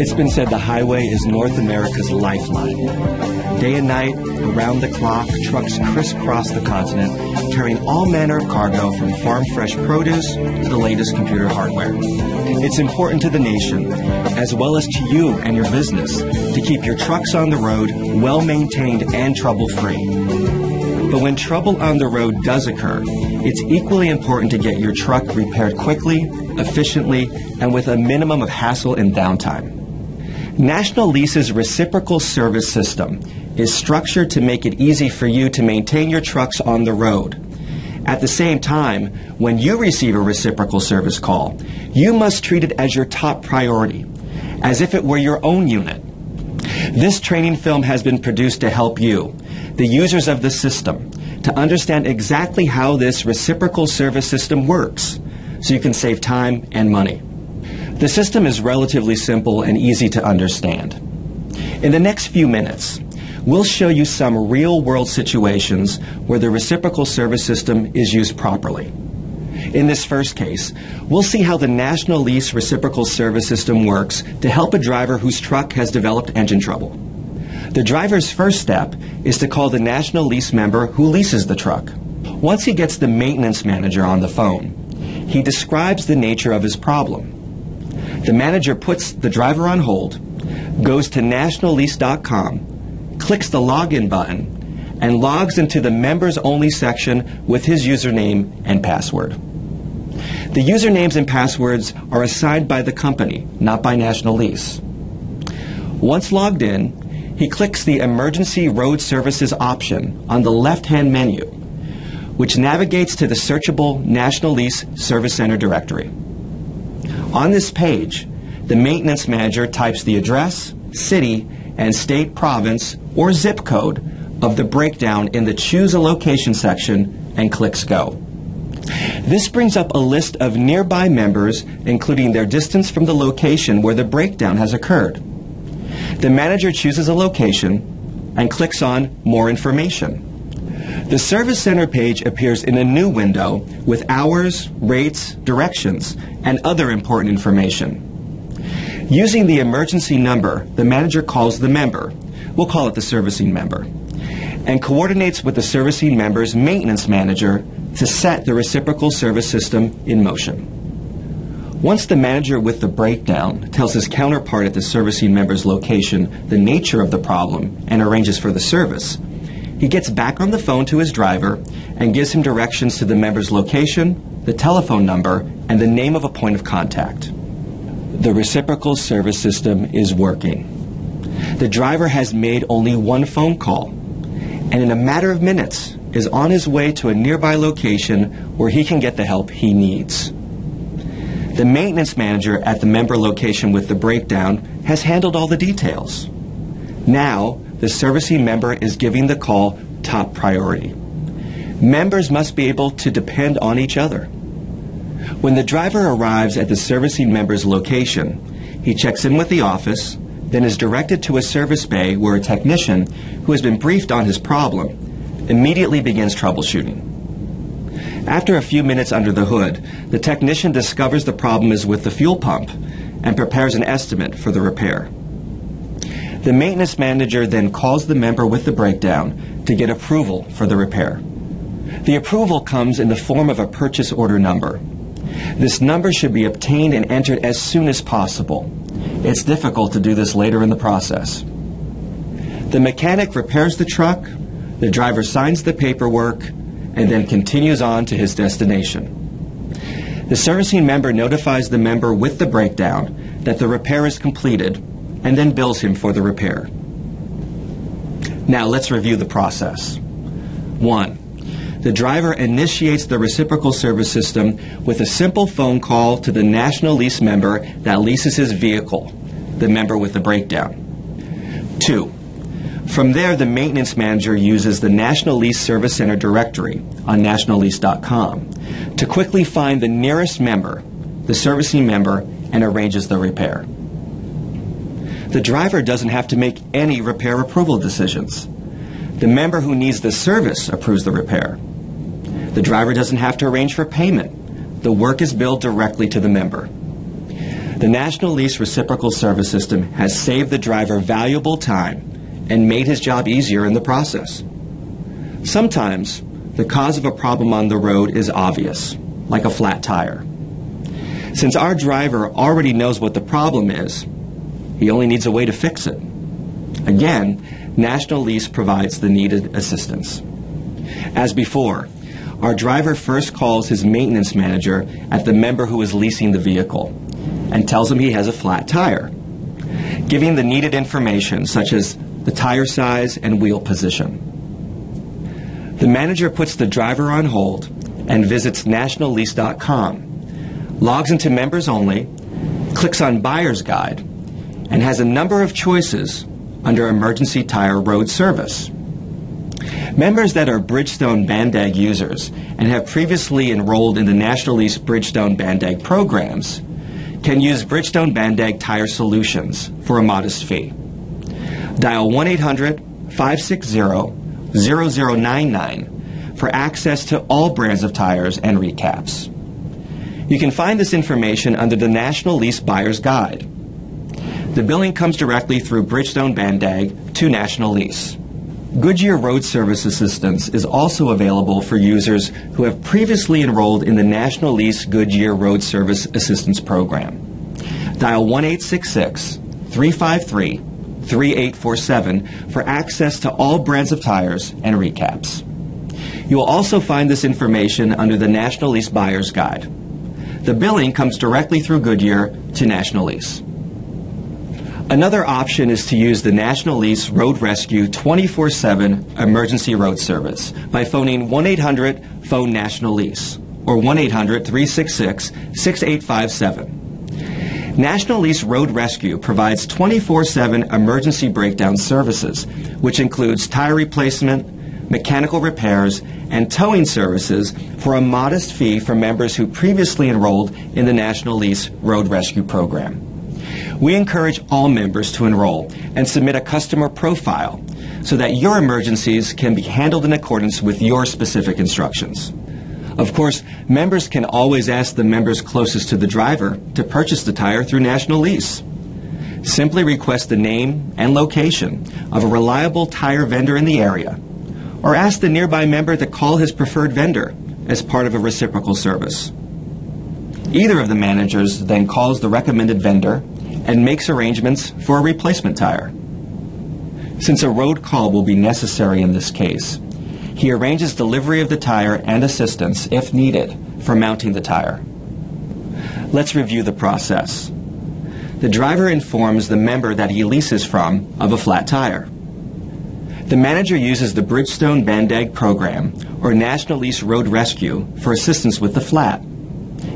It's been said the highway is North America's lifeline. Day and night, around the clock, trucks crisscross the continent, carrying all manner of cargo from farm-fresh produce to the latest computer hardware. It's important to the nation, as well as to you and your business, to keep your trucks on the road well-maintained and trouble-free. But when trouble on the road does occur, it's equally important to get your truck repaired quickly, efficiently, and with a minimum of hassle and downtime. National Lease's reciprocal service system is structured to make it easy for you to maintain your trucks on the road. At the same time, when you receive a reciprocal service call, you must treat it as your top priority, as if it were your own unit. This training film has been produced to help you, the users of the system, to understand exactly how this reciprocal service system works, so you can save time and money. The system is relatively simple and easy to understand. In the next few minutes, we'll show you some real-world situations where the reciprocal service system is used properly. In this first case, we'll see how the National Lease reciprocal service system works to help a driver whose truck has developed engine trouble. The driver's first step is to call the National Lease member who leases the truck. Once he gets the maintenance manager on the phone, he describes the nature of his problem. The manager puts the driver on hold, goes to nationallease.com, clicks the login button, and logs into the members only section with his username and password. The usernames and passwords are assigned by the company, not by National Lease. Once logged in, he clicks the Emergency Road Services option on the left-hand menu, which navigates to the searchable National Lease Service Center directory. On this page, the maintenance manager types the address, city, and state, province, or zip code of the breakdown in the Choose a Location section and clicks Go. This brings up a list of nearby members, including their distance from the location where the breakdown has occurred. The manager chooses a location and clicks on More Information. The Service Center page appears in a new window with hours, rates, directions, and other important information. Using the emergency number, the manager calls the member, we'll call it the servicing member, and coordinates with the servicing member's maintenance manager to set the reciprocal service system in motion. Once the manager with the breakdown tells his counterpart at the servicing member's location the nature of the problem and arranges for the service, he gets back on the phone to his driver and gives him directions to the member's location, the telephone number, and the name of a point of contact. The reciprocal service system is working. The driver has made only one phone call, and in a matter of minutes is on his way to a nearby location where he can get the help he needs. The maintenance manager at the member location with the breakdown has handled all the details. Now, the servicing member is giving the call top priority. Members must be able to depend on each other. When the driver arrives at the servicing member's location, he checks in with the office, then is directed to a service bay where a technician, who has been briefed on his problem, immediately begins troubleshooting. After a few minutes under the hood, the technician discovers the problem is with the fuel pump and prepares an estimate for the repair. The maintenance manager then calls the member with the breakdown to get approval for the repair. The approval comes in the form of a purchase order number. This number should be obtained and entered as soon as possible. It's difficult to do this later in the process. The mechanic repairs the truck, the driver signs the paperwork, and then continues on to his destination. The servicing member notifies the member with the breakdown that the repair is completed and then bills him for the repair. Now let's review the process. 1. The driver initiates the reciprocal service system with a simple phone call to the National Lease member that leases his vehicle, the member with the breakdown. 2. From there, the maintenance manager uses the National Lease Service Center directory on nationallease.com to quickly find the nearest member, the servicing member, and arranges the repair. The driver doesn't have to make any repair approval decisions. The member who needs the service approves the repair. The driver doesn't have to arrange for payment. The work is billed directly to the member. The National Lease Reciprocal Service System has saved the driver valuable time and made his job easier in the process. Sometimes, the cause of a problem on the road is obvious, like a flat tire. Since our driver already knows what the problem is, he only needs a way to fix it. Again, National Lease provides the needed assistance. As before, our driver first calls his maintenance manager at the member who is leasing the vehicle and tells him he has a flat tire, giving the needed information such as the tire size and wheel position. The manager puts the driver on hold and visits nationallease.com, logs into Members Only, clicks on Buyer's Guide, and has a number of choices under Emergency Tire Road Service. Members that are Bridgestone Bandag users and have previously enrolled in the National Lease Bridgestone Bandag programs can use Bridgestone Bandag Tire Solutions for a modest fee. Dial 1-800-560-0099 for access to all brands of tires and recaps. You can find this information under the National Lease Buyer's Guide. The billing comes directly through Bridgestone Bandag to National Lease. Goodyear Road Service Assistance is also available for users who have previously enrolled in the National Lease Goodyear Road Service Assistance Program. Dial 1-866-353-3847 for access to all brands of tires and recaps. You will also find this information under the National Lease Buyer's Guide. The billing comes directly through Goodyear to National Lease. Another option is to use the National Lease Road Rescue 24/7 Emergency Road Service by phoning 1-800-PHONE-NATIONAL-LEASE or 1-800-366-6857. National Lease Road Rescue provides 24/7 emergency breakdown services, which includes tire replacement, mechanical repairs, and towing services for a modest fee for members who previously enrolled in the National Lease Road Rescue program. We encourage all members to enroll and submit a customer profile so that your emergencies can be handled in accordance with your specific instructions. Of course, members can always ask the members closest to the driver to purchase the tire through National Lease. Simply request the name and location of a reliable tire vendor in the area, or ask the nearby member to call his preferred vendor as part of a reciprocal service. Either of the managers then calls the recommended vendor and makes arrangements for a replacement tire. Since a road call will be necessary in this case, he arranges delivery of the tire and assistance, if needed, for mounting the tire. Let's review the process. The driver informs the member that he leases from of a flat tire. The manager uses the Bridgestone Bandag program or National Lease Road Rescue for assistance with the flat.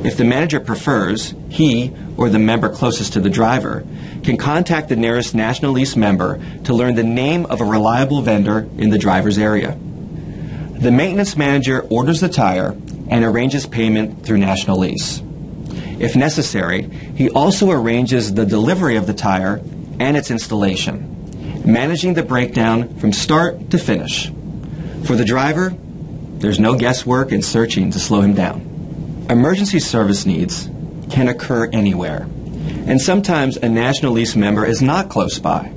If the manager prefers, he or the member closest to the driver can contact the nearest National Lease member to learn the name of a reliable vendor in the driver's area. The maintenance manager orders the tire and arranges payment through National Lease. If necessary, he also arranges the delivery of the tire and its installation, managing the breakdown from start to finish. For the driver, there's no guesswork and searching to slow him down. Emergency service needs can occur anywhere, and sometimes a National Lease member is not close by.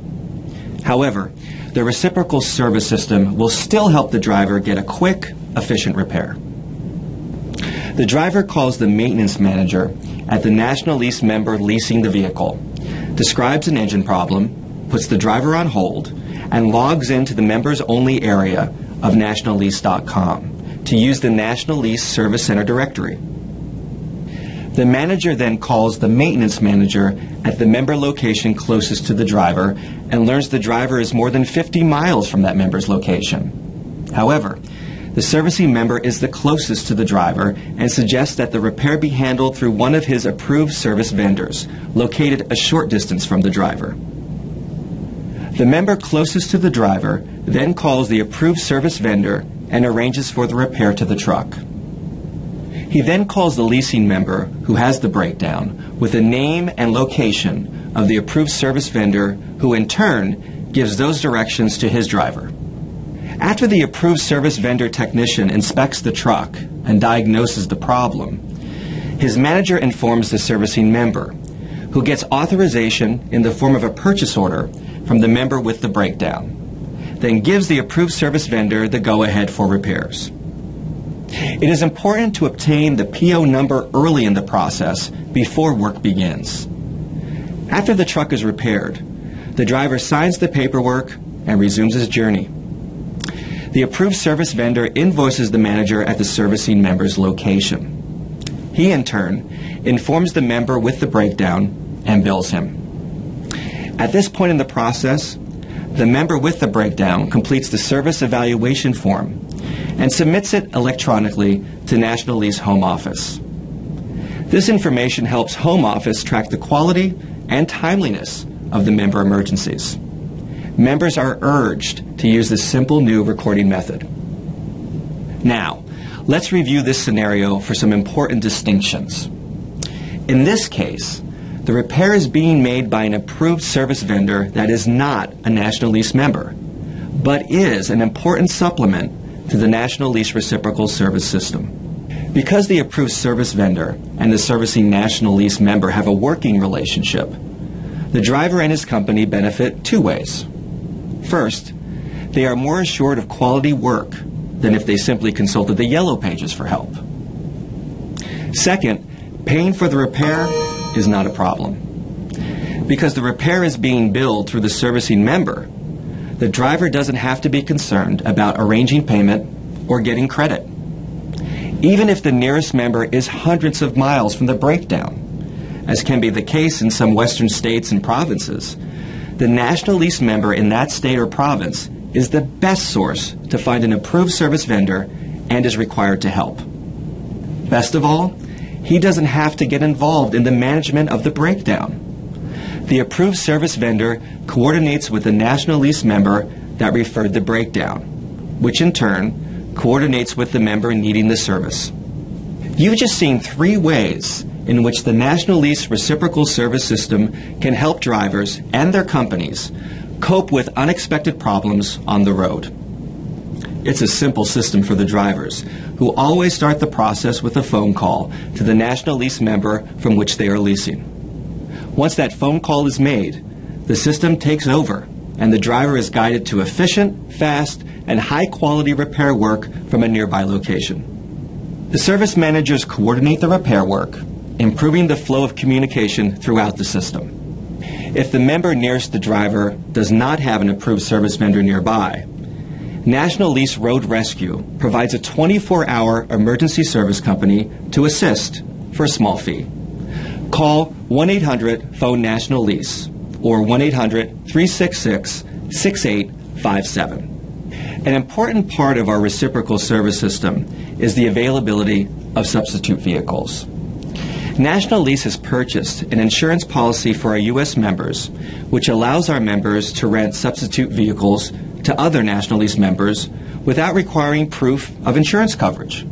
However, the reciprocal service system will still help the driver get a quick, efficient repair. The driver calls the maintenance manager at the National Lease member leasing the vehicle, describes an engine problem, puts the driver on hold, and logs into the members only area of nationallease.com to use the National Lease Service Center directory. The manager then calls the maintenance manager at the member location closest to the driver and learns the driver is more than 50 miles from that member's location. However, the servicing member is the closest to the driver and suggests that the repair be handled through one of his approved service vendors, located a short distance from the driver. The member closest to the driver then calls the approved service vendor and arranges for the repair to the truck. He then calls the leasing member who has the breakdown with the name and location of the approved service vendor, who in turn gives those directions to his driver. After the approved service vendor technician inspects the truck and diagnoses the problem, his manager informs the servicing member, who gets authorization in the form of a purchase order from the member with the breakdown, then gives the approved service vendor the go-ahead for repairs. It is important to obtain the PO number early in the process before work begins. After the truck is repaired, the driver signs the paperwork and resumes his journey. The approved service vendor invoices the manager at the servicing member's location. He, in turn, informs the member with the breakdown and bills him. At this point in the process, the member with the breakdown completes the service evaluation form and submits it electronically to National Lease Home Office. This information helps Home Office track the quality and timeliness of the member emergencies. Members are urged to use this simple new recording method. Now, let's review this scenario for some important distinctions. In this case, the repair is being made by an approved service vendor that is not a National Lease member, but is an important supplement to the National Lease Reciprocal Service System. Because the approved service vendor and the servicing National Lease member have a working relationship, the driver and his company benefit two ways. First, they are more assured of quality work than if they simply consulted the Yellow Pages for help. Second, paying for the repair is not a problem. Because the repair is being billed through the servicing member, the driver doesn't have to be concerned about arranging payment or getting credit. Even if the nearest member is hundreds of miles from the breakdown, as can be the case in some western states and provinces, the National Lease member in that state or province is the best source to find an approved service vendor and is required to help. Best of all, he doesn't have to get involved in the management of the breakdown. The approved service vendor coordinates with the National Lease member that referred the breakdown, which in turn coordinates with the member needing the service. You've just seen three ways in which the National Lease Reciprocal Service System can help drivers and their companies cope with unexpected problems on the road. It's a simple system for the drivers, who always start the process with a phone call to the National Lease member from which they are leasing. Once that phone call is made, the system takes over and the driver is guided to efficient, fast, and high-quality repair work from a nearby location. The service managers coordinate the repair work, improving the flow of communication throughout the system. If the member nearest the driver does not have an approved service vendor nearby, National Lease Road Rescue provides a 24-hour emergency service company to assist for a small fee. Call 1-800-PHONE-NATIONAL-LEASE or 1-800-366-6857. An important part of our reciprocal service system is the availability of substitute vehicles. National Lease has purchased an insurance policy for our U.S. members, which allows our members to rent substitute vehicles to other National Lease members without requiring proof of insurance coverage.